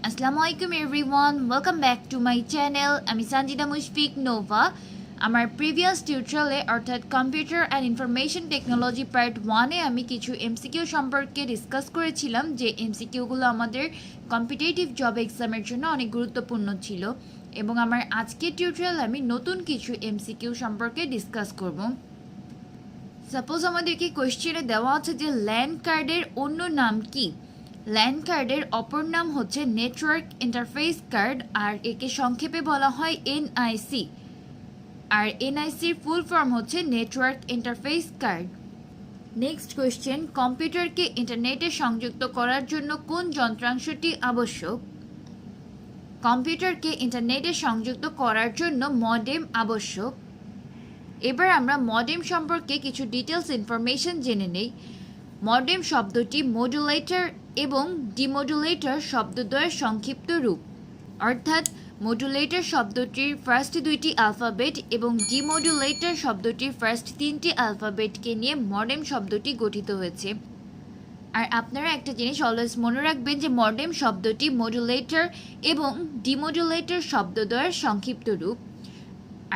Assalamualaikum everyone, welcome back to my channel. আমি Sunjida Mushfiq Nova. আমার previous টিউটোরিয়ালে অর্থাৎ computer and information technology part 1-এ আমি কিছু এমসিকিউ সম্পর্কে ডিসকাস করেছিলাম যে এমসিকিউগুলো আমাদের কম্পিটিটিভ জব এক্সামের জন্য অনেক গুরুত্বপূর্ণ ছিল এবং আমার আজকের টিউটোরিয়ালে আমি নতুন কিছু এমসিকিউ সম্পর্কে ডিসকাস করব। সাপোজ আমাদেরকে কোয়েশ্চেনে দেওয়া আছে যে ল্যান্ড কার্ডের অন্য নাম কি। ল্যান্ড কার্ডের অপর নাম হচ্ছে নেটওয়ার্ক ইন্টারফেস কার্ড, আর একে সংক্ষেপে বলা হয় এনআইসি। আর এনআইসির ফুল ফর্ম হচ্ছে network interface card. Next question, কম্পিউটারকে ইন্টারনেটে সংযুক্ত করার জন্য কোন যন্ত্রাংশটি আবশ্যক? কম্পিউটারকে ইন্টারনেটে সংযুক্ত করার জন্য মডেম আবশ্যক। এবার আমরা মডেম সম্পর্কে কিছু ডিটেলস ইনফরমেশন জেনে নেই। মডেম শব্দটি মডুলেটর এবং ডিমডুলেটর শব্দদ্বয়ের সংক্ষিপ্ত রূপ, অর্থাৎ মডুলেটর শব্দটির ফার্স্ট দুইটি অ্যালফাবেট এবং ডিমডুলেটর শব্দটির ফার্স্ট তিনটি অ্যালফাবেটকে নিয়ে মডেম শব্দটি গঠিত হয়েছে। আর আপনারা একটা জিনিস অলওয়েজ মনে রাখবেন যে মডেম শব্দটি মডুলেটর এবং ডিমডুলেটর শব্দদ্বয়ের সংক্ষিপ্ত রূপ।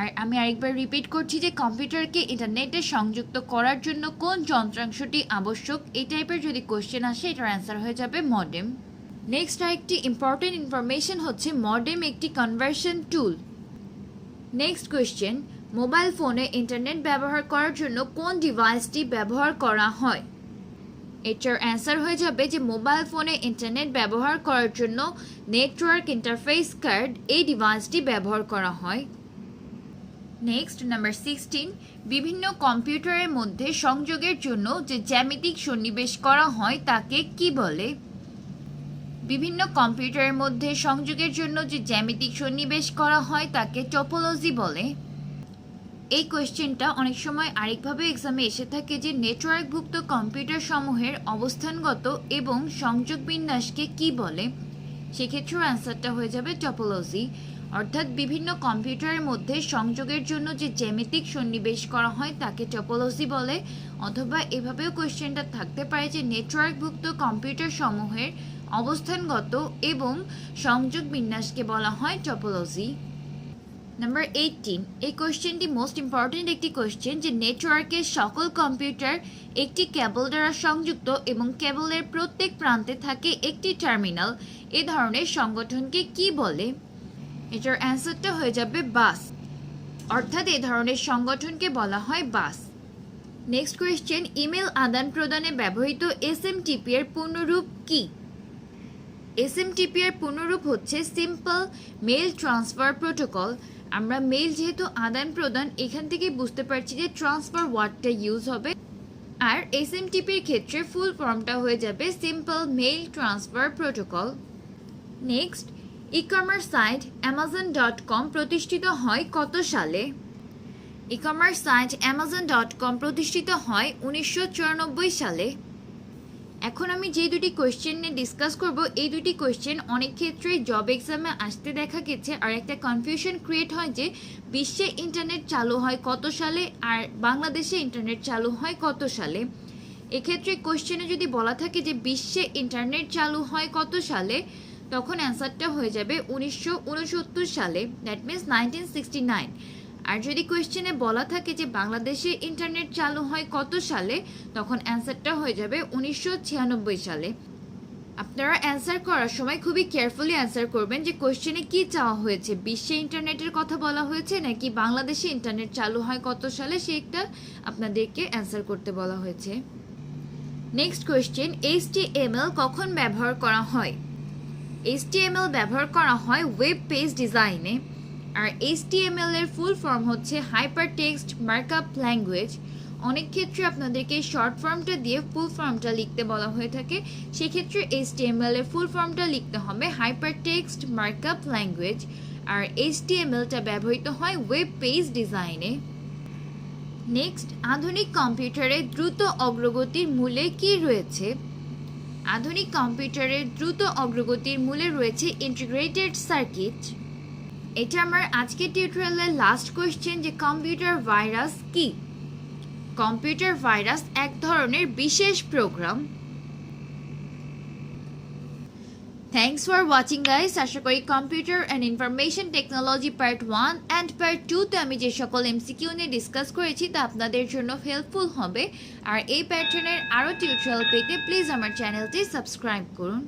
আর আমি আরেকবার রিপিট করছি যে কম্পিউটারকে ইন্টারনেটে সংযুক্ত করার জন্য কোন যন্ত্রাংশটি আবশ্যক, এই টাইপের যদি কোশ্চেন আসে এটার অ্যান্সার হয়ে যাবে মডেম। নেক্সট আরেকটি ইম্পর্টেন্ট ইনফরমেশন হচ্ছে মডেম একটি কনভার্সন টুল। নেক্সট কোয়েশ্চেন, মোবাইল ফোনে ইন্টারনেট ব্যবহার করার জন্য কোন ডিভাইসটি ব্যবহার করা হয়? এটার অ্যান্সার হয়ে যাবে যে মোবাইল ফোনে ইন্টারনেট ব্যবহার করার জন্য নেটওয়ার্ক ইন্টারফেস কার্ড এই ডিভাইসটি ব্যবহার করা হয়। নেক্সট নাম্বার 16, বিভিন্ন কম্পিউটারের মধ্যে সংযোগের জন্য যে জ্যামিতিক সন্নিবেশ করা হয় তাকে কি বলে? বিভিন্ন কম্পিউটারের মধ্যে সংযোগের জন্য যে জ্যামিতিক সন্নিবেশ করা হয় তাকে টপোলজি বলে। এই কোয়েশ্চেনটা অনেক সময় আরেকভাবে এক্সামে এসে থাকে যে নেটওয়ার্কভুক্ত কম্পিউটার সমূহের অবস্থানগত এবং সংযোগ বিন্যাসকে কি বলে? সেক্ষেত্রেও অ্যান্সারটা হয়ে যাবে টপোলজি, অর্থাৎ বিভিন্ন কম্পিউটারের মধ্যে সংযোগের জন্য যে জ্যামিতিক সন্নিবেশ করা হয় তাকে টপোলজি বলে। অথবা এভাবেও কোয়েশ্চেনটা থাকতে পারে যে নেটওয়ার্কভুক্ত কম্পিউটার সমূহের অবস্থানগত এবং সংযোগ বিন্যাসকে বলা হয় টপোলজি। নাম্বার 18, এই কোয়েশ্চেনটি মোস্ট ইম্পর্টেন্ট একটি কোয়েশ্চেন যে নেটওয়ার্কের সকল কম্পিউটার একটি কেবল দ্বারা সংযুক্ত এবং কেবলের প্রত্যেক প্রান্তে থাকে একটি টার্মিনাল। এ ধরনের সংগঠনকে কি বলে? এটার অ্যান্সারটা হয়ে যাবে বাস, অর্থাৎ এ ধরনের সংগঠনকে বলা হয় বাস। নেক্সট কোয়েশ্চেন, ইমেল আদান প্রদানে ব্যবহৃত এসএমটিপি এর পূর্ণরূপ কি? এসএমটিপি এর পূর্ণরূপ হচ্ছে সিম্পল মেল ট্রান্সফার প্রোটোকল। আমরা মেল যেহেতু আদান প্রদান, এখান থেকে বুঝতে পারছি যে ট্রান্সফার ওয়ার্ডটা ইউজ হবে। আর এসএমটিপির ক্ষেত্রে ফুল ফর্মটা হয়ে যাবে simple mail transfer protocol. Next, e-commerce site amazon.com প্রতিষ্ঠিত হয় কত সালে? ই-কমার্স সাইট amazon.com প্রতিষ্ঠিত হয় 1994 সালে। এখন আমি যে দুটি কোয়েশ্চেন নিয়ে ডিসকাস করব, এই দুটি কোয়েশ্চেন অনেক ক্ষেত্রেই জব এক্সামে আসতে দেখা গেছে। আর একটা কনফিউশন ক্রিয়েট হয় যে বিশ্বে ইন্টারনেট চালু হয় কত সালে আর বাংলাদেশে ইন্টারনেট চালু হয় কত সালে। এক্ষেত্রে কোয়েশ্চেনে যদি বলা থাকে যে বিশ্বে ইন্টারনেট চালু হয় কত সালে, তখন অ্যান্সারটা হয়ে যাবে 1969 সালে, দ্যাট মিনস 1969। আর যদি কোয়েশ্চেনে বলা থাকে যে বাংলাদেশে ইন্টারনেট চালু হয় কত সালে, তখন অ্যান্সারটা হয়ে যাবে 1996 সালে। আপনারা অ্যান্সার করার সময় খুবই কেয়ারফুলি অ্যান্সার করবেন যে কোয়েশ্চেনে কি চাওয়া হয়েছে, বিশ্বে ইন্টারনেটের কথা বলা হয়েছে নাকি বাংলাদেশে ইন্টারনেট চালু হয় কত সালে, সেটা আপনাদেরকে অ্যান্সার করতে বলা হয়েছে। নেক্সট কোয়েশ্চেন, HTML কখন ব্যবহার করা হয়? HTML ব্যবহার করা হয় ওয়েব পেজ ডিজাইনে। আর HTML এর ফুল ফর্ম হচ্ছে হাইপার টেক্সট মার্কআপ ল্যাঙ্গুয়েজ। অনেক ক্ষেত্রে আপনাদেরকে শর্ট ফর্মটা দিয়ে ফুল ফর্মটা লিখতে বলা হয়ে থাকে, সেক্ষেত্রে HTML এর ফুল ফর্মটা লিখতে হবে হাইপার টেক্সট মার্কআপ ল্যাঙ্গুয়েজ। আর HTMLটা ব্যবহৃত হয় ওয়েব পেজ ডিজাইনে। নেক্সট, আধুনিক কম্পিউটারে দ্রুত অগ্রগতির মূলে কি রয়েছে? আধুনিক কম্পিউটারের দ্রুত অগ্রগতির মূলে রয়েছে ইন্টিগ্রেটেড সার্কিট। এটা আমার আজকের টিউটোরিয়ালের লাস্ট কোয়েশ্চেন যে কম্পিউটার ভাইরাস কি? কম্পিউটার ভাইরাস এক ধরনের বিশেষ program. Thanks for watching guys. আশা করি computer and information technology part 1 and part 2তে আমি যে সকল এমসিকিউ নিয়ে ডিসকাস করেছি তা আপনাদের জন্য হেল্পফুল হবে। আর এই প্যাটার্নের আরও টিউটোরিয়াল পেতে প্লিজ আমার চ্যানেলটি সাবস্ক্রাইব করুন।